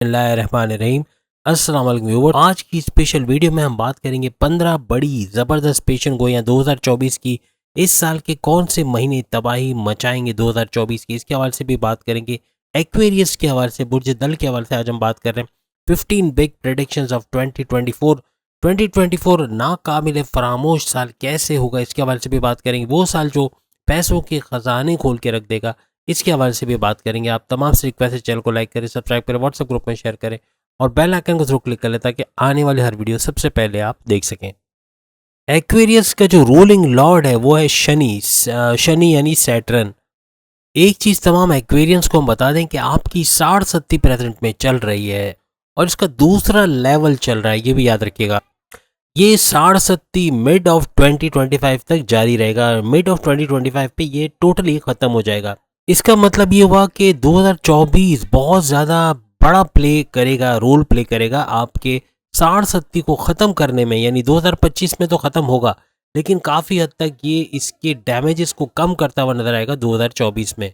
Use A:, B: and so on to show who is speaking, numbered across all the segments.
A: बिस्मिल्लाहिर्रहमानिर्रहीम। अस्सलाम वालेकुम व्यूअर। आज की स्पेशल वीडियो में हम बात करेंगे 15 बड़ी ज़बरदस्त पेशन गोइयाँ 2024 की। इस साल के कौन से महीने तबाही मचाएंगे 2024 की, इसके हवाले से भी बात करेंगे। एक्वेरियस के हवाले से, बुर्ज दल के हवाले से आज हम बात कर रहे हैं। 15 बिग प्रेडिक्शंस ऑफ 2024। 2024 नाकाबिल फरामोश साल कैसे होगा, इसके हवाले से भी बात करेंगे। वो साल जो पैसों के ख़जाने खोल के रख देगा, इसके हवाले से भी बात करेंगे। आप तमाम से रिक्वेस्ट है, चैनल को लाइक करें, सब्सक्राइब करें, व्हाट्सएप ग्रुप में शेयर करें और बेल आइकन को जरूर क्लिक कर लें ताकि आने वाली हर वीडियो सबसे पहले आप देख सकें। एक्वेरियस का जो रूलिंग लॉर्ड है वो है शनि। शनि यानी सैटर्न। एक चीज़ तमाम एक्वेरियंस को हम बता दें कि आपकी 60-70 प्रेजेंट में चल रही है और इसका दूसरा लेवल चल रहा है, ये भी याद रखिएगा। ये 60-70 मिड ऑफ 2025 तक जारी रहेगा। मिड ऑफ 2025 पे ये टोटली ख़त्म हो जाएगा। इसका मतलब ये हुआ कि 2024 बहुत ज़्यादा बड़ा प्ले करेगा, रोल प्ले करेगा आपके 60-70 को ख़त्म करने में। यानी 2025 में तो ख़त्म होगा, लेकिन काफ़ी हद तक ये इसके डैमेजेस को कम करता हुआ नजर आएगा 2024 में।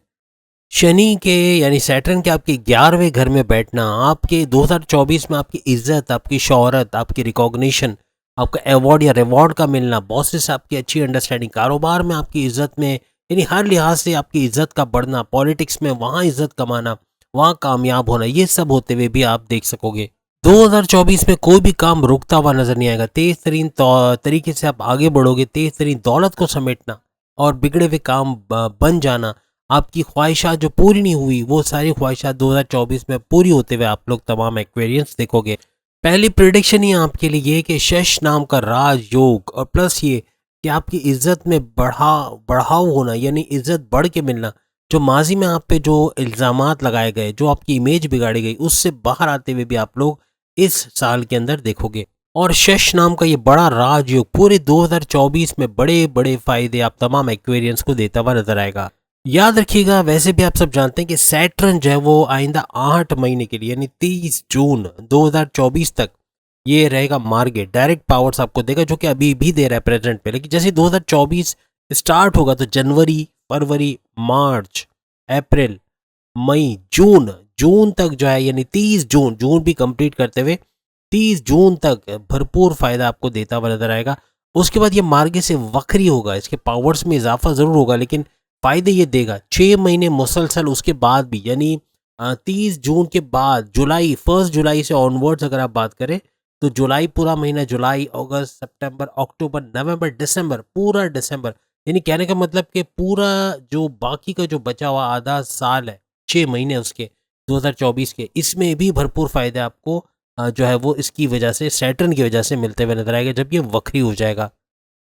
A: शनि के यानी सैटर्न के आपके 11वें घर में बैठना आपके 2024 में आपकी इज्जत, आपकी शोहरत, आपकी रिकॉग्निशन, आपका अवार्ड या रिवॉर्ड का मिलना, बॉसेस से आपकी अच्छी अंडरस्टैंडिंग, कारोबार में आपकी इज्जत में यानी हर लिहाज से आपकी इज्जत का बढ़ना, पॉलिटिक्स में वहाँ इज्जत कमाना, वहाँ कामयाब होना, ये सब होते हुए भी आप देख सकोगे। 2024 में कोई भी काम रुकता हुआ नजर नहीं आएगा। तेज तरीन तरीके से आप आगे बढ़ोगे। तेज तरीन दौलत को समेटना और बिगड़े हुए काम बन जाना, आपकी ख्वाहिशात जो पूरी नहीं हुई वो सारी ख्वाहिशात 2024 में पूरी होते हुए आप लोग तमाम एक्वेरियंस देखोगे। पहली प्रिडिक्शन ही आपके लिए ये कि शश नाम का राजयोग और प्लस ये कि आपकी इज्जत में बढ़ाव होना यानी इज्जत बढ़ के मिलना। जो माजी में आप पे जो इल्ज़ामात लगाए गए, जो आपकी इमेज बिगाड़ी गई, उससे बाहर आते हुए भी आप लोग इस साल के अंदर देखोगे। और शश नाम का ये बड़ा राजयोग पूरे 2024 में बड़े बड़े फायदे आप तमाम एक्वेरियंस को देता हुआ नजर आएगा। याद रखिएगा, वैसे भी आप सब जानते हैं कि सैटर्न जो है वो आइंदा 8 महीने के लिए यानी 30 जून 2024 तक ये रहेगा मार्गे। डायरेक्ट पावर्स आपको देगा, जो कि अभी भी दे रहा है प्रेजेंट पे। लेकिन जैसे 2024 स्टार्ट होगा तो जनवरी, फरवरी, मार्च, अप्रैल, मई, जून तक जो है यानी 30 जून भी कंप्लीट करते हुए 30 जून तक भरपूर फायदा आपको देता हुआ नजर आएगा। उसके बाद ये मार्गे से वक्री होगा, इसके पावर्स में इजाफा जरूर होगा लेकिन फायदे ये देगा 6 महीने मुसलसल। उसके बाद भी यानी 30 जून के बाद जुलाई, 1 जुलाई से ऑनवर्ड्स अगर आप बात करें तो जुलाई पूरा महीना, जुलाई, अगस्त, सितंबर, अक्टूबर, नवंबर, दिसंबर, पूरा दिसंबर, यानी कहने का मतलब कि पूरा जो बाकी का जो बचा हुआ आधा साल है, 6 महीने उसके 2024 के, इसमें भी भरपूर फायदे आपको जो है वो इसकी वजह से, सैटर्न की वजह से मिलते हुए नजर आएगा जब ये वक्री हो जाएगा।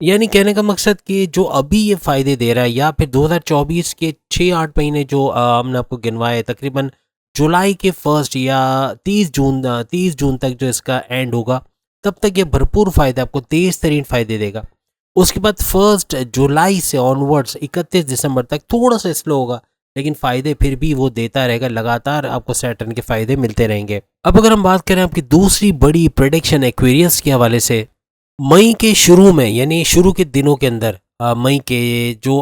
A: यानी कहने का मकसद कि जो अभी ये फायदे दे रहा है या फिर 2024 के 6-8 महीने जो हमने आपको गिनवाए, तकरीबन जुलाई के फर्स्ट या 30 जून तक जो इसका एंड होगा, तब तक ये भरपूर फायदे आपको तेज तरीन फायदे देगा। उसके बाद 1 जुलाई से ऑनवर्ड्स 31 दिसंबर तक थोड़ा सा स्लो होगा, लेकिन फायदे फिर भी वो देता रहेगा। लगातार आपको सैटर्न के फायदे मिलते रहेंगे। अब अगर हम बात करें आपकी दूसरी बड़ी प्रेडिक्शन एक्वेरियस के हवाले से, मई के शुरू में यानी शुरू के दिनों के अंदर मई के जो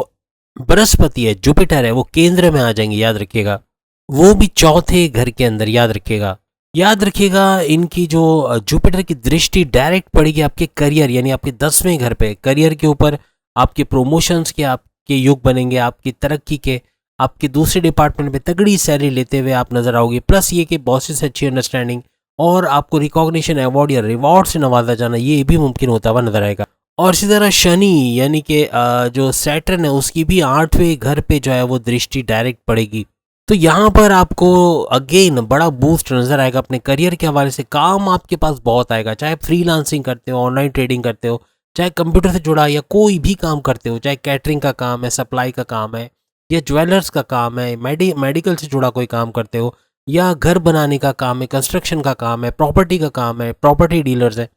A: बृहस्पति है, जुपिटर है, वो केंद्र में आ जाएंगे। याद रखिएगा, वो भी चौथे घर के अंदर। याद रखिएगा इनकी जो जुपिटर की दृष्टि डायरेक्ट पड़ेगी आपके करियर यानी आपके 10वें घर पे। करियर के ऊपर आपके प्रोमोशंस के आपके युग बनेंगे, आपकी तरक्की के, आपके दूसरे डिपार्टमेंट में तगड़ी सैलरी लेते हुए आप नजर आओगे। प्लस ये कि बॉसेस से अच्छी अंडरस्टैंडिंग और आपको रिकॉग्निशन, अवार्ड या रिवॉर्ड से नवाजा जाना, ये भी मुमकिन होता हुआ नजर आएगा। और इसी तरह शनि यानी कि जो सैटर्न है उसकी भी 8वें घर पे जो है वो दृष्टि डायरेक्ट पड़ेगी। तो यहाँ पर आपको अगेन बड़ा बूस्ट नजर आएगा अपने करियर के हवाले से। काम आपके पास बहुत आएगा, चाहे फ्रीलांसिंग करते हो, ऑनलाइन ट्रेडिंग करते हो, चाहे कंप्यूटर से जुड़ा या कोई भी काम करते हो, चाहे कैटरिंग का काम है, सप्लाई का काम है, या ज्वेलर्स का काम है, मेडिकल से जुड़ा कोई काम करते हो, या घर बनाने का काम है, कंस्ट्रक्शन का काम है, प्रॉपर्टी का काम है, प्रॉपर्टी डीलर्स है,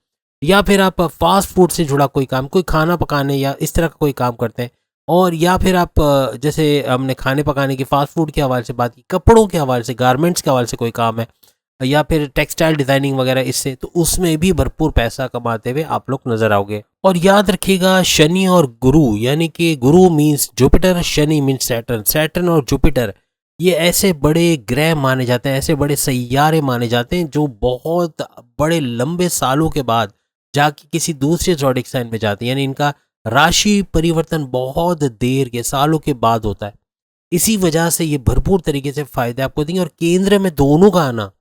A: या फिर आप फास्ट फूड से जुड़ा कोई काम, कोई खाना पकाने या इस तरह का कोई काम करते हैं, और या फिर आप जैसे हमने खाने पकाने की, फास्ट फूड के हवाले से बात की, कपड़ों के हवाले से, गारमेंट्स के हवाले से कोई काम है, या फिर टेक्सटाइल डिज़ाइनिंग वगैरह, इससे तो उसमें भी भरपूर पैसा कमाते हुए आप लोग नजर आओगे। और याद रखिएगा शनि और गुरु यानी कि गुरु means Jupiter, Shani means Saturn. Saturn और जुपिटर ये ऐसे बड़े ग्रह माने जाते हैं, ऐसे बड़े सैयारे माने जाते हैं जो बहुत बड़े लंबे सालों के बाद जाके किसी दूसरे ज़ोडिएक साइन में जाते हैं, यानी इनका राशि परिवर्तन बहुत देर के सालों के बाद होता है। इसी वजह से ये भरपूर तरीके से फायदे आपको देंगे, और केंद्र में दोनों का आना,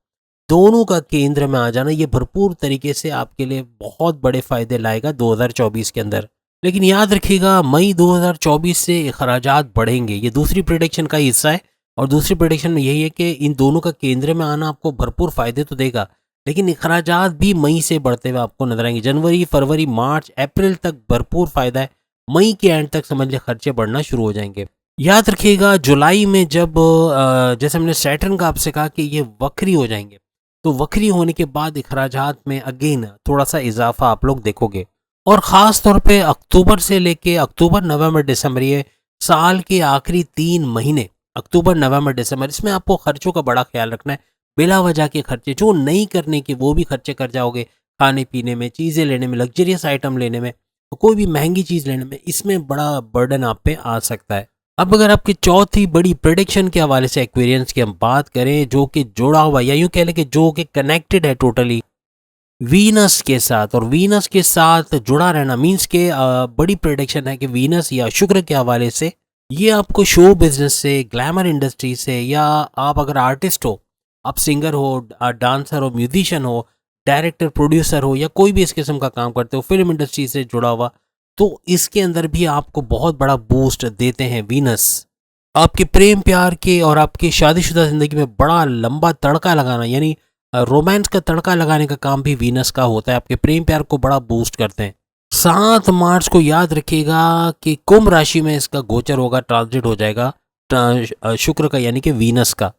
A: दोनों का केंद्र में आ जाना, ये भरपूर तरीके से आपके लिए बहुत बड़े फायदे लाएगा 2024 के अंदर। लेकिन याद रखिएगा, मई 2024 से अखराजात बढ़ेंगे, ये दूसरी प्रेडिक्शन का हिस्सा है। और दूसरी प्रेडिक्शन में यही है कि इन दोनों का केंद्र में आना आपको भरपूर फायदे तो देगा, लेकिन अखराजात भी मई से बढ़ते हुए आपको नजर आएंगे। जनवरी, फरवरी, मार्च, अप्रैल तक भरपूर फायदा है, मई के एंड तक समझ ले खर्चे बढ़ना शुरू हो जाएंगे। याद रखिएगा, जुलाई में जब जैसे हमने सैटर्न का आपसे कहा कि ये वक्री हो जाएंगे, तो वक्री होने के बाद अखराजात में अगेन थोड़ा सा इजाफा आप लोग देखोगे। और ख़ास तौर पे अक्टूबर से लेके अक्टूबर, नवंबर, दिसंबर, ये साल के आखिरी 3 महीने, अक्टूबर, नवंबर, दिसंबर, इसमें आपको खर्चों का बड़ा ख्याल रखना है। बिला वजह के खर्चे जो नहीं करने के वो भी खर्चे कर जाओगे, खाने पीने में, चीज़ें लेने में, लग्जरियस आइटम लेने में, कोई भी महंगी चीज़ लेने में, इसमें बड़ा बर्डन आप पे आ सकता है। अब अगर आपकी चौथी बड़ी प्रेडिक्शन के हवाले से एक्वेरियंस की हम बात करें, जो कि जुड़ा हुआ या यूँ कह लें कि जो कि कनेक्टेड है टोटली वीनस के साथ, और वीनस के साथ जुड़ा रहना मीन्स के बड़ी प्रेडिक्शन है कि वीनस या शुक्र के हवाले से ये आपको शो बिजनेस से, ग्लैमर इंडस्ट्री से, या आप अगर आर्टिस्ट हो, आप सिंगर हो, डांसर हो, म्यूजिशियन हो, डायरेक्टर, प्रोड्यूसर हो, या कोई भी इस किस्म का काम करते हो, फिल्म इंडस्ट्री से जुड़ा हुआ, तो इसके अंदर भी आपको बहुत बड़ा बूस्ट देते हैं वीनस। आपके प्रेम प्यार के और आपकी शादीशुदा ज़िंदगी में बड़ा लंबा तड़का लगाना, यानी रोमांस का तड़का लगाने का काम भी वीनस का होता है, आपके प्रेम प्यार को बड़ा बूस्ट करते हैं। 7 मार्च को याद रखिएगा कि कुंभ राशि में इसका गोचर होगा, ट्रांजिट हो जाएगा शुक्र का, यानी कि वीनस का।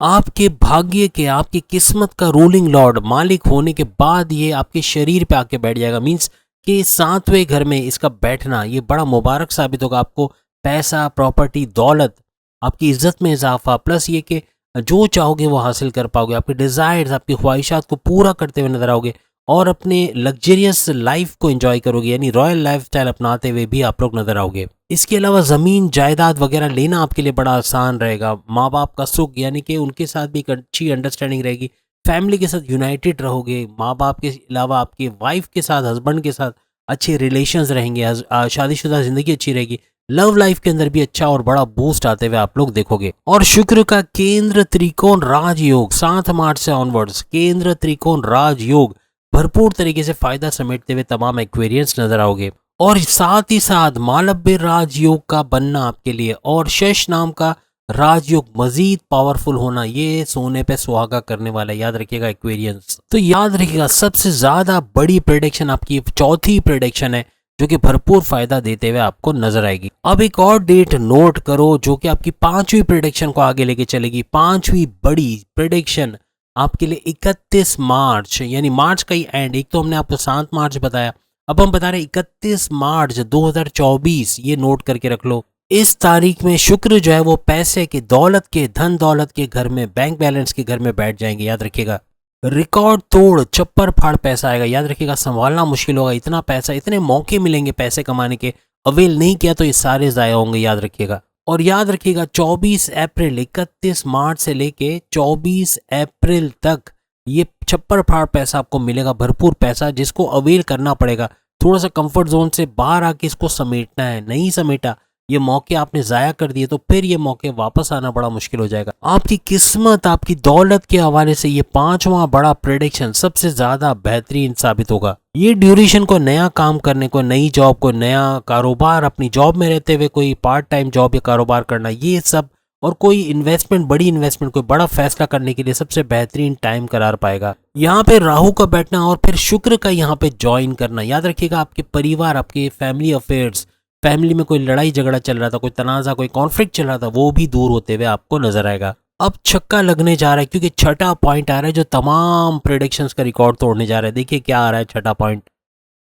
A: आपके भाग्य के, आपकी किस्मत का रूलिंग लॉर्ड, मालिक होने के बाद ये आपके शरीर पे आके बैठ जाएगा। मीन्स कि 7वें घर में इसका बैठना ये बड़ा मुबारक साबित होगा आपको। पैसा, प्रॉपर्टी, दौलत, आपकी इज्जत में इजाफा, प्लस ये कि जो चाहोगे वो हासिल कर पाओगे, आपके डिज़ायर्स, आपकी ख्वाहिशात को पूरा करते हुए नजर आओगे, और अपने लग्जरियस लाइफ को एंजॉय करोगे, यानी रॉयल लाइफस्टाइल अपनाते हुए भी आप लोग नजर आओगे। इसके अलावा ज़मीन जायदाद वगैरह लेना आपके लिए बड़ा आसान रहेगा। माँ बाप का सुख, यानी कि उनके साथ भी एक अच्छी अंडरस्टैंडिंग रहेगी, फैमिली के साथ यूनाइटेड रहोगे। माँ बाप के अलावा आपके वाइफ के साथ, हस्बैंड के साथ अच्छे रिलेशंस रहेंगे, शादीशुदा ज़िंदगी अच्छी रहेगी। लव लाइफ के अंदर भी अच्छा और बड़ा बूस्ट आते हुए आप लोग देखोगे। और शुक्र का केंद्र त्रिकोण राजयोग 7 मार्च से ऑनवर्ड्स, केंद्र त्रिकोण राजयोग भरपूर तरीके से फायदा समेटते हुए तमाम एक्वेरियंस नजर आओगे। और साथ ही साथ मालव्य राजयोग का बनना आपके लिए, और शश नाम का राजयोग मजीद पावरफुल होना, ये सोने पे सुहागा करने वाला है। याद रखिएगा एक्वेरियंस। तो याद रखिएगा, सबसे ज्यादा बड़ी प्रेडिक्शन आपकी चौथी प्रेडिक्शन है, जो कि भरपूर फायदा देते हुए आपको नजर आएगी। अब एक और डेट नोट करो, जो कि आपकी 5वीं प्रेडिक्शन को आगे लेके चलेगी। 5वीं बड़ी प्रेडिक्शन आपके लिए 31 मार्च, यानी मार्च का ही एंड। एक तो हमने आपको 7 मार्च बताया, अब हम बता रहे 31 मार्च 2024, ये नोट करके रख लो। इस तारीख में शुक्र जो है वो पैसे के, दौलत के, धन दौलत के घर में, बैंक बैलेंस के घर में बैठ जाएंगे। याद रखिएगा, रिकॉर्ड तोड़ चप्पर फाड़ पैसा आएगा। याद रखिएगा, संभालना मुश्किल होगा, इतना पैसा, इतने मौके मिलेंगे पैसे कमाने के, अवेल नहीं किया तो ये सारे ज़ाया होंगे। याद रखिएगा। और याद रखिएगा 24 अप्रैल, 31 मार्च से लेके 24 अप्रैल तक ये छप्पर फाड़ पैसा आपको मिलेगा, भरपूर पैसा, जिसको अवेल करना पड़ेगा। थोड़ा सा कंफर्ट जोन से बाहर आके इसको समेटना है। नहीं समेटा, ये मौके आपने ज़ाया कर दिए, तो फिर ये मौके वापस आना बड़ा मुश्किल हो जाएगा। आपकी किस्मत, आपकी दौलत के हवाले से ये 5वां बड़ा प्रेडिक्शन सबसे ज़्यादा बेहतरीन साबित होगा। ये ड्यूरेशन को नया काम करने को, नई जॉब को, नया कारोबार, अपनी जॉब में रहते हुए कोई पार्ट टाइम जॉब या कारोबार करना, ये सब, और कोई इन्वेस्टमेंट, बड़ी इन्वेस्टमेंट, कोई बड़ा फैसला करने के लिए सबसे बेहतरीन टाइम करार पाएगा। यहाँ पे राहु का बैठना और फिर शुक्र का यहाँ पे ज्वाइन करना। याद रखिएगा, आपके परिवार, आपके फैमिली अफेयर्स, फैमिली में कोई लड़ाई झगड़ा चल रहा था, कोई तनाजा, कोई कॉन्फ्लिक्ट चल रहा था, वो भी दूर होते हुए आपको नजर आएगा। अब छक्का लगने जा रहा है, क्योंकि छठा पॉइंट आ रहा है जो तमाम प्रेडिक्शंस का रिकॉर्ड तोड़ने जा रहा है। देखिए क्या आ रहा है छठा पॉइंट।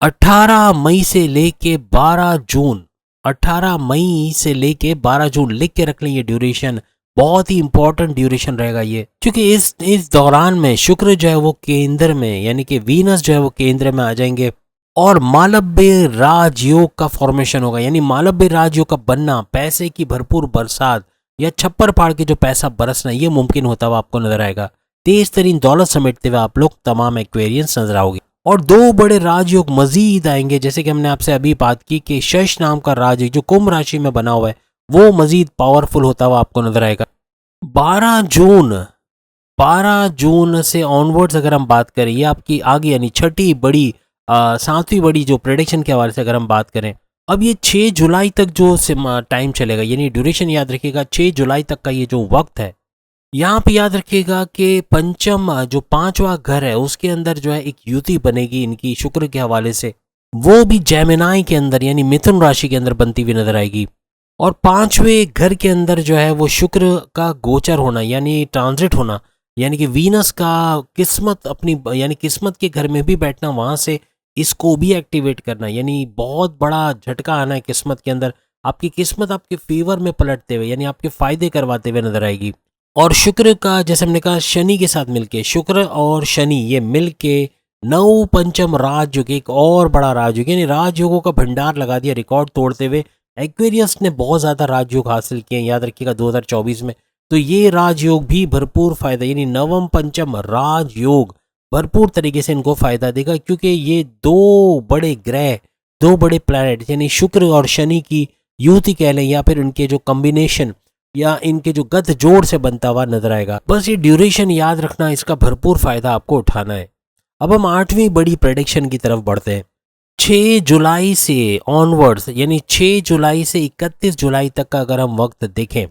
A: 18 मई से लेके 12 जून, 18 मई से लेके 12 जून, लिख के रख लें ये ड्यूरेशन, बहुत ही इंपॉर्टेंट ड्यूरेशन रहेगा ये, क्योंकि इस दौरान में शुक्र जो है वो केंद्र में, यानी कि वीनस जो है वो केंद्र में आ जाएंगे, और मालव्य राजयोग का फॉर्मेशन होगा। यानी मालव्य राजयोग का बनना, पैसे की भरपूर बरसात, या छप्पर फाड़ के जो पैसा बरसना ये मुमकिन होता हुआ आपको नजर आएगा। तेज तरीन दौलत समेटते हुए आप लोग तमाम एक्वेरियंस नजर आओगे। और दो बड़े राजयोग मजीद आएंगे, जैसे कि हमने आपसे अभी बात की कि शश नाम का राजयोग जो कुंभ राशि में बना हुआ है वो मजीद पावरफुल होता हुआ आपको नजर आएगा। 12 जून से ऑनवर्ड्स अगर हम बात करें, ये आपकी आगे यानी छठी बड़ी 7वीं बड़ी जो प्रेडिक्शन के हवाले से अगर हम बात करें, अब ये 6 जुलाई तक जो टाइम चलेगा, यानी ड्यूरेशन याद रखिएगा 6 जुलाई तक का ये जो वक्त है, यहाँ पे याद रखिएगा कि पंचम जो 5वां घर है उसके अंदर जो है एक युति बनेगी इनकी शुक्र के हवाले से, वो भी जेमिनाई के अंदर यानी मिथुन राशि के अंदर बनती हुई नजर आएगी। और 5वें घर के अंदर जो है वो शुक्र का गोचर होना यानी ट्रांजिट होना, यानी कि वीनस का किस्मत अपनी यानी किस्मत के घर में भी बैठना, वहां से इसको भी एक्टिवेट करना, यानी बहुत बड़ा झटका आना है किस्मत के अंदर। आपकी किस्मत आपके फेवर में पलटते हुए यानी आपके फायदे करवाते हुए नजर आएगी। और शुक्र का जैसे हमने कहा शनि के साथ मिलके, शुक्र और शनि ये मिलके 9 पंचम राजयोग, एक और बड़ा राजयोग यानी राजयोगों का भंडार लगा दिया रिकॉर्ड तोड़ते हुए। एक्वेरियस ने बहुत ज़्यादा राजयोग हासिल किए याद रखिएगा 2024 में। तो ये राजयोग भी भरपूर फायदा यानी नवम पंचम राजयोग भरपूर तरीके से इनको फायदा देगा, क्योंकि ये दो बड़े ग्रह, दो बड़े प्लैनेट यानी शुक्र और शनि की युति कह लें या फिर उनके जो कॉम्बिनेशन या इनके जो गत जोड़ से बनता हुआ नजर आएगा। बस ये ड्यूरेशन याद रखना, इसका भरपूर फायदा आपको उठाना है। अब हम 8वीं बड़ी प्रेडिक्शन की तरफ बढ़ते हैं। 6 जुलाई से ऑनवर्ड्स यानी 6 जुलाई से 31 जुलाई तक का अगर हम वक्त देखें,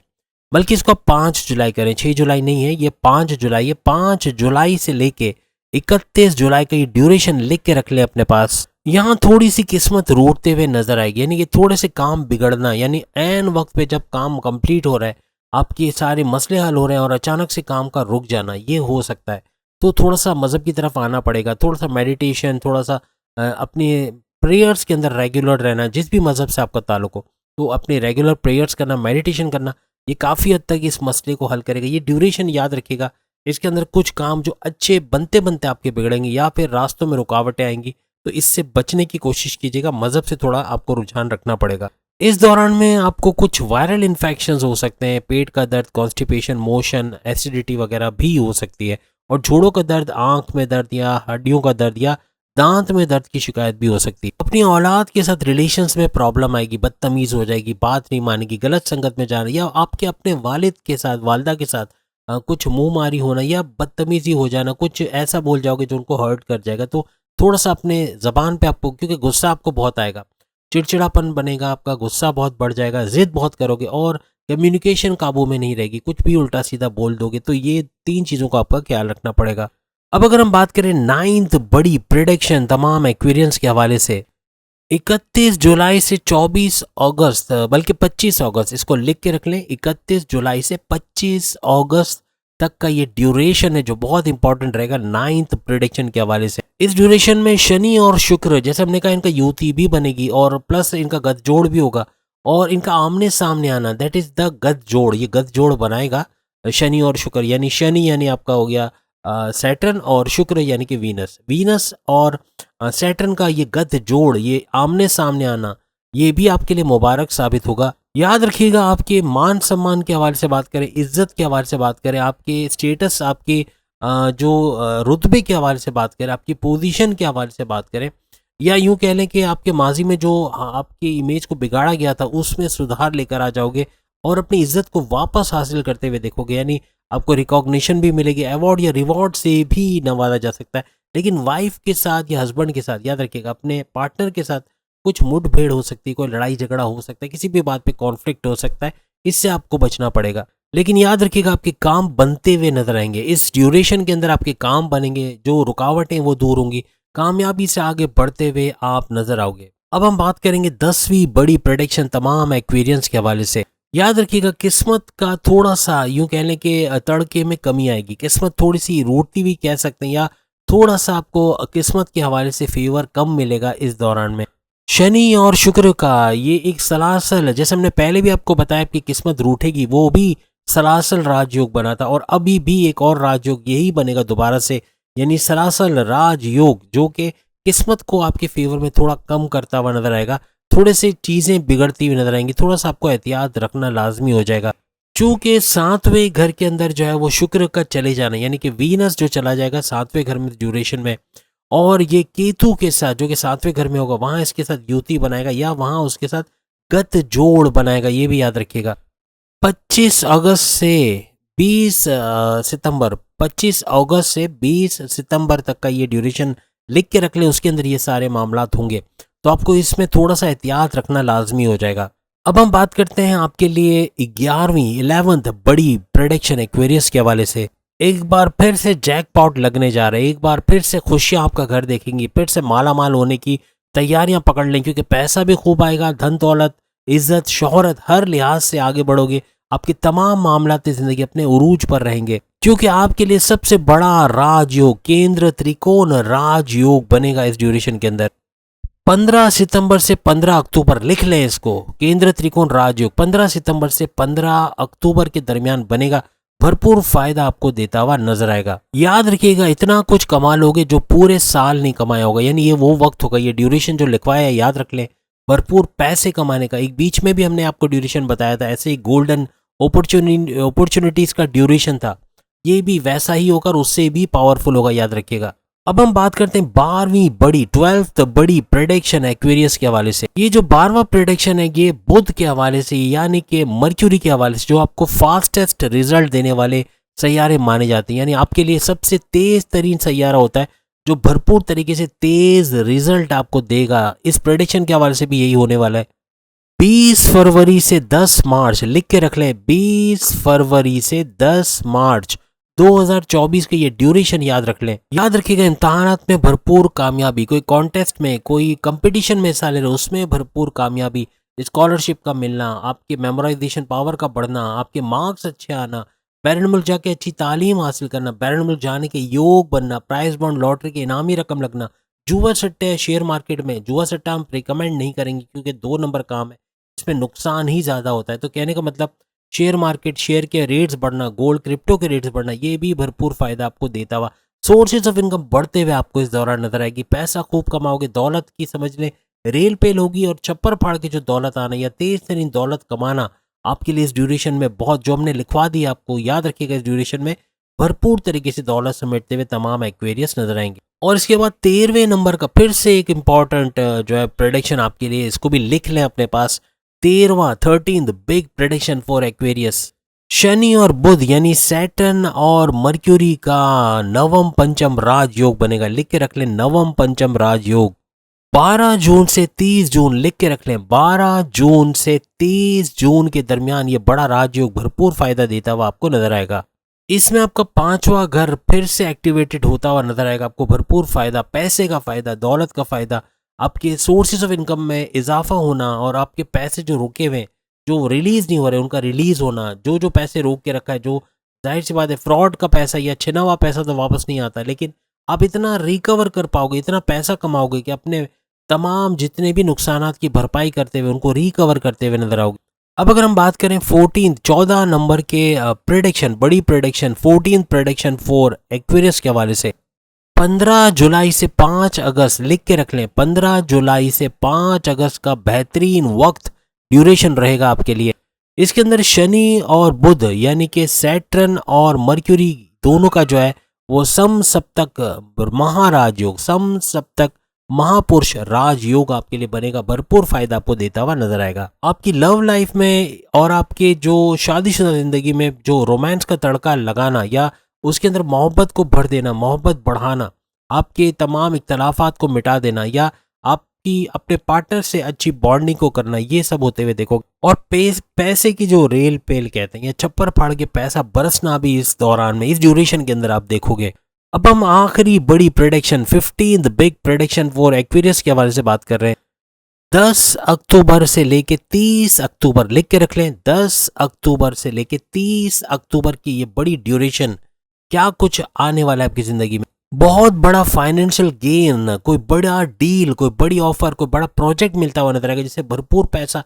A: बल्कि इसको 5 जुलाई करें, 6 जुलाई नहीं है ये 5 जुलाई है, 5 जुलाई से लेके 31 जुलाई का ये ड्यूरेशन लिख के रख ले अपने पास। यहाँ थोड़ी सी किस्मत रूठते हुए नजर आएगी, यानी कि थोड़े से काम बिगड़ना, यानी एन वक्त पे जब काम कंप्लीट हो रहा है, आपके सारे मसले हल हो रहे हैं और अचानक से काम का रुक जाना ये हो सकता है। तो थोड़ा सा मज़हब की तरफ आना पड़ेगा, थोड़ा सा मेडिटेशन, थोड़ा सा अपने प्रेयर्स के अंदर रेगुलर रहना, जिस भी मज़हब से आपका ताल्लुक हो तो अपने रेगुलर प्रेयर्स करना, मेडिटेशन करना, ये काफ़ी हद तक इस मसले को हल करेगा। ये ड्यूरेशन याद रखिएगा, इसके अंदर कुछ काम जो अच्छे बनते बनते आपके बिगड़ेंगे या फिर रास्तों में रुकावटें आएंगी, तो इससे बचने की कोशिश कीजिएगा। मज़हब से थोड़ा आपको रुझान रखना पड़ेगा। इस दौरान में आपको कुछ वायरल इन्फेक्शंस हो सकते हैं, पेट का दर्द, कॉन्स्टिपेशन, मोशन, एसिडिटी वगैरह भी हो सकती है, और जोड़ों का दर्द, आंख में दर्द या हड्डियों का दर्द या दांत में दर्द की शिकायत भी हो सकती है। अपनी औलाद के साथ रिलेशंस में प्रॉब्लम आएगी, बदतमीज हो जाएगी, बात नहीं मानेगी, गलत संगत में जाना, या आपके अपने वालिद के साथ, वालदा के साथ कुछ मुंह मारी होना या बदतमीजी हो जाना, कुछ ऐसा बोल जाओगे जो उनको हर्ट कर जाएगा। तो थोड़ा सा अपने ज़बान पे आपको, क्योंकि गुस्सा आपको बहुत आएगा, चिड़चिड़ापन बनेगा, आपका गुस्सा बहुत बढ़ जाएगा, जिद बहुत करोगे और कम्युनिकेशन काबू में नहीं रहेगी, कुछ भी उल्टा सीधा बोल दोगे। तो ये 3 चीज़ों का आपका ख्याल रखना पड़ेगा। अब अगर हम बात करें 9th बड़ी प्रेडिक्शन तमाम एक्वेरियंस के हवाले से, 31 जुलाई से 24 अगस्त, बल्कि 25 अगस्त, इसको लिख के रख लें, 31 जुलाई से 25 अगस्त तक का ये ड्यूरेशन है जो बहुत इंपॉर्टेंट रहेगा 9th प्रेडिक्शन के हवाले से। इस ड्यूरेशन में शनि और शुक्र, जैसे हमने कहा, इनका युति भी बनेगी और प्लस इनका गठजोड़ भी होगा और इनका आमने सामने आना, दैट इज द गठजोड़। ये गठजोड़ बनाएगा शनि और शुक्र, यानी शनि यानी आपका हो गया सैटर्न और शुक्र यानी कि वीनस, वीनस और सैटर्न का ये गठजोड़, ये आमने सामने आना, ये भी आपके लिए मुबारक साबित होगा। याद रखिएगा, आपके मान सम्मान के हवाले से बात करें, इज्जत के हवाले से बात करें, आपके स्टेटस, आपके जो रुतबे के हवाले से बात करें, आपकी पोजीशन के हवाले से बात करें, या यूं कह लें कि आपके माजी में जो आपकी इमेज को बिगाड़ा गया था उसमें सुधार लेकर आ जाओगे और अपनी इज्जत को वापस हासिल करते हुए देखोगे। यानी आपको रिकॉग्निशन भी मिलेगी, अवार्ड या रिवॉर्ड से भी नवाजा जा सकता है। लेकिन वाइफ के साथ या हस्बैंड के साथ, याद रखिएगा, अपने पार्टनर के साथ कुछ मुठभेड़ हो सकती है, कोई लड़ाई झगड़ा हो सकता है, किसी भी बात पे कॉन्फ्लिक्ट हो सकता है, इससे आपको बचना पड़ेगा। लेकिन याद रखिएगा, आपके काम बनते हुए नजर आएंगे इस ड्यूरेशन के अंदर, आपके काम बनेंगे, जो रुकावटें वो दूर होंगी, कामयाबी से आगे बढ़ते हुए आप नजर आओगे। अब हम बात करेंगे 10वीं बड़ी प्रेडिक्शन तमाम एक्वेरियंस के हवाले से। याद रखिएगा, किस्मत का थोड़ा सा यूं कह लें कि तड़के में कमी आएगी, किस्मत थोड़ी सी रूठती हुई कह सकते हैं, या थोड़ा सा आपको किस्मत के हवाले से फेवर कम मिलेगा इस दौरान में। शनि और शुक्र का ये एक सलासल, जैसे हमने पहले भी आपको बताया कि किस्मत रूठेगी, वो भी सलासल राजयोग बना था और अभी भी एक और राजयोग यही बनेगा दोबारा से, यानी सलासल राजयोग, जो कि किस्मत को आपके फेवर में थोड़ा कम करता हुआ नजर आएगा। थोड़े से चीज़ें बिगड़ती हुई नजर आएंगी, थोड़ा सा आपको एहतियात रखना लाजमी हो जाएगा। चूंकि सातवें घर के अंदर जो है वो शुक्र का चले जाना, यानी कि वीनस जो चला जाएगा सातवें घर में ड्यूरेशन में, और ये केतु के साथ जो कि सातवें घर में होगा वहां इसके साथ युति बनाएगा या वहां उसके साथ गत जोड़ बनाएगा, ये भी याद रखिएगा। 25 अगस्त से 20 सितंबर, 25 अगस्त से 20 सितंबर तक का ये ड्यूरेशन लिख के रख लें, उसके अंदर ये सारे मामलात होंगे, तो आपको इसमें थोड़ा सा एहतियात रखना लाजमी हो जाएगा। अब हम बात करते हैं आपके लिए 11वीं 11th बड़ी प्रेडिक्शन एक्वेरियस के हवाले से। एक बार फिर से जैकपॉट लगने जा रहे हैं, एक बार फिर से खुशियां आपका घर देखेंगी, फिर से माला माल होने की तैयारियां पकड़ लें, क्योंकि पैसा भी खूब आएगा, धन दौलत इज्जत शोहरत हर लिहाज से आगे बढ़ोगे, आपके तमाम मामलात जिंदगी अपने उरूज पर रहेंगे, क्योंकि आपके लिए सबसे बड़ा राजयोग केंद्र त्रिकोण राजयोग बनेगा इस ड्यूरेशन के अंदर। 15 सितंबर से 15 अक्टूबर लिख लें इसको, केंद्र त्रिकोण राजयोग 15 सितंबर से 15 अक्टूबर के दरमियान बनेगा, भरपूर फायदा आपको देता हुआ नजर आएगा। याद रखिएगा इतना कुछ कमा लोगे जो पूरे साल नहीं कमाया होगा, यानी ये वो वक्त होगा, ये ड्यूरेशन जो लिखवाया है याद रख लें, भरपूर पैसे कमाने का। एक बीच में भी हमने आपको ड्यूरेशन बताया था, ऐसे ही गोल्डन अपॉर्चुनिटीज का ड्यूरेशन था, ये भी वैसा ही होगा और उससे भी पावरफुल होगा, याद रखिएगा। अब हम बात करते हैं 12वीं बड़ी 12th बड़ी प्रेडिक्शन एक्वेरियस के हवाले से। ये जो 12वां प्रेडिक्शन है ये बुध के हवाले से, यानी कि मर्क्यूरी के हवाले से, जो आपको फास्टेस्ट रिजल्ट देने वाले सैयारे माने जाते हैं, यानी आपके लिए सबसे तेज तरीन सैयारा होता है जो भरपूर तरीके से तेज रिजल्ट आपको देगा। इस प्रेडिक्शन के हवाले से भी यही होने वाला है। 20 फरवरी से 10 मार्च लिख के रख लें, 20 फरवरी से 10 मार्च 2024 के ये ड्यूरेशन याद रख लें। याद रखिएगा इम्तहानात में भरपूर कामयाबी, कोई कॉन्टेस्ट में कोई कंपटीशन में हिस्सा ले रहे उसमें भरपूर कामयाबी, स्कॉलरशिप का मिलना, आपके मेमोराइजेशन पावर का बढ़ना, आपके मार्क्स अच्छे आना, बैरून मुल्क जाके अच्छी तालीम हासिल करना, बैरून मुल्क जाने के योग बनना, प्राइज बॉन्ड लॉटरी के इनामी रकम लगना। जुआ सट्टे शेयर मार्केट में, जुआ सट्टा हम रिकमेंड नहीं करेंगे क्योंकि 2 नंबर काम है, इसमें नुकसान ही ज़्यादा होता है। तो कहने का मतलब शेयर मार्केट, शेयर के रेट्स बढ़ना, गोल्ड क्रिप्टो के रेट्स बढ़ना, ये भी भरपूर फायदा आपको देता हुआ, सोर्सेज ऑफ इनकम बढ़ते हुए आपको इस दौरान नजर आएगी। पैसा खूब कमाओगे, दौलत की समझ लें रेल पेल होगी, और छप्पर फाड़ के जो दौलत आना या तेज तरीन दौलत कमाना आपके लिए इस ड्यूरेशन में बहुत, जो हमने लिखवा दी आपको याद रखिएगा, इस ड्यूरेशन में भरपूर तरीके से दौलत समेटते हुए तमाम एक्वेरियस नजर आएंगे। और इसके बाद 13वें नंबर का फिर से एक इंपॉर्टेंट जो है प्रेडिक्शन आपके लिए, इसको भी लिख लें अपने पास, 13th big prediction for Aquarius. Shani और बुध यानी सैटर्न और मर्क्यूरी का नवम पंचम राजयोग बनेगा, लिख के रख लें नवम पंचम राजयोग। 12 जून से 30 जून लिख के रख लें, 12 जून से 30 जून के दरमियान ये बड़ा राजयोग भरपूर फायदा देता हुआ आपको नजर आएगा। इसमें आपका 5वां घर फिर से एक्टिवेटेड होता हुआ नजर आएगा, आपको भरपूर फायदा, पैसे का फायदा, दौलत का फायदा, आपके सोर्सेज ऑफ इनकम में इजाफा होना, और आपके पैसे जो रुके हुए जो रिलीज नहीं हो रहे उनका रिलीज होना, जो जो पैसे रोक के रखा है, जो जाहिर सी बात है फ्रॉड का पैसा या छिना हुआ पैसा तो वापस नहीं आता, लेकिन आप इतना रिकवर कर पाओगे, इतना पैसा कमाओगे कि अपने तमाम जितने भी नुकसानात की भरपाई करते हुए उनको रिकवर करते हुए नजर आओगे। अब अगर हम बात करें 14 नंबर के प्रेडिक्शन, बड़ी प्रेडिक्शन 14 प्रेडिक्शन फॉर एक्वेरियस के हवाले से, 15 जुलाई से 5 अगस्त लिख के रख लें, 15 जुलाई से 5 अगस्त का बेहतरीन वक्त ड्यूरेशन रहेगा आपके लिए। इसके अंदर शनि और बुध यानी कि सैटर्न और मर्क्यूरी दोनों का जो है वो सम सप्तक महाराज योग, सम सप्तक महापुरुष राजयोग आपके लिए बनेगा, भरपूर फायदा आपको देता हुआ नजर आएगा। आपकी लव लाइफ में और आपके जो शादीशुदा जिंदगी में जो रोमांस का तड़का लगाना या उसके अंदर मोहब्बत को भर देना, मोहब्बत बढ़ाना, आपके तमाम इख्तलाफात को मिटा देना, या आपकी अपने पार्टनर से अच्छी बॉन्डिंग को करना, ये सब होते हुए देखो। और पैसे की जो रेल पेल कहते हैं या छप्पर फाड़ के पैसा बरसना भी इस दौरान में, इस ड्यूरेशन के अंदर आप देखोगे। अब हम आखिरी बड़ी prediction 15th big prediction for Aquarius के हवाले से बात कर रहे हैं। 10 अक्टूबर से लेके 30 अक्टूबर लिख के रख लें, 10 अक्टूबर से लेके 30 अक्टूबर की ये बड़ी ड्यूरेशन क्या कुछ आने वाला है आपकी जिंदगी में। बहुत बड़ा फाइनेंशियल गेन, कोई बड़ा डील, कोई बड़ी ऑफर, कोई बड़ा प्रोजेक्ट मिलता हुआ नजर आएगा, जिससे भरपूर पैसा,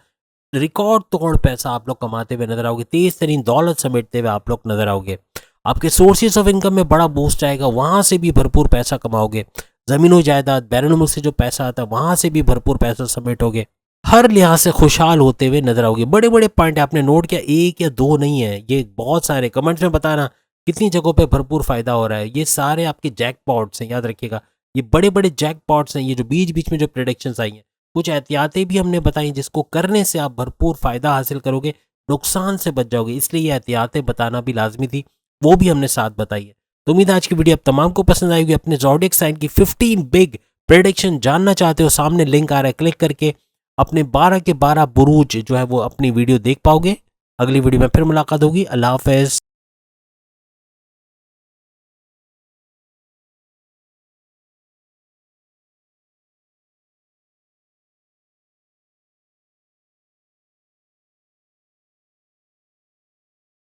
A: रिकॉर्ड तोड़ पैसा आप लोग कमाते हुए नजर आओगे, तेज तरीन दौलत समेटते हुए आप लोग नजर आओगे। आपके सोर्सेज ऑफ इनकम में बड़ा बूस्ट आएगा, वहां से भी भरपूर पैसा कमाओगे। जमीनों जायदाद, बैरून मुल्क से जो पैसा आता है वहां से भी भरपूर पैसा समेटोगे। हर लिहाज से खुशहाल होते हुए नजर आओगे। बड़े बड़े पॉइंट आपने नोट किया, एक या दो नहीं है, ये बहुत सारे। कमेंट्स में बताना कितनी जगहों पे भरपूर फायदा हो रहा है। ये सारे आपके जैकपॉट्स हैं, याद रखिएगा। ये बड़े बड़े जैकपॉट्स हैं, ये जो बीच बीच में जो प्रेडिक्शंस आई हैं। कुछ एहतियातें भी हमने बताई जिसको करने से आप भरपूर फायदा हासिल करोगे, नुकसान से बच जाओगे, इसलिए ये एहतियातें बताना भी लाजमी थी, वो भी हमने साथ बताई है। तो उम्मीद है आज की वीडियो आप तमाम को पसंद आएगी। अपने ज़ोडिएक साइन की 15 बिग प्रेडिक्शन जानना चाहते हो, सामने लिंक आ रहा है, क्लिक करके अपने 12 के 12 बुरूज जो है वो अपनी वीडियो देख पाओगे। अगली वीडियो में फिर मुलाकात होगी। अल्लाह हाफ़िज़।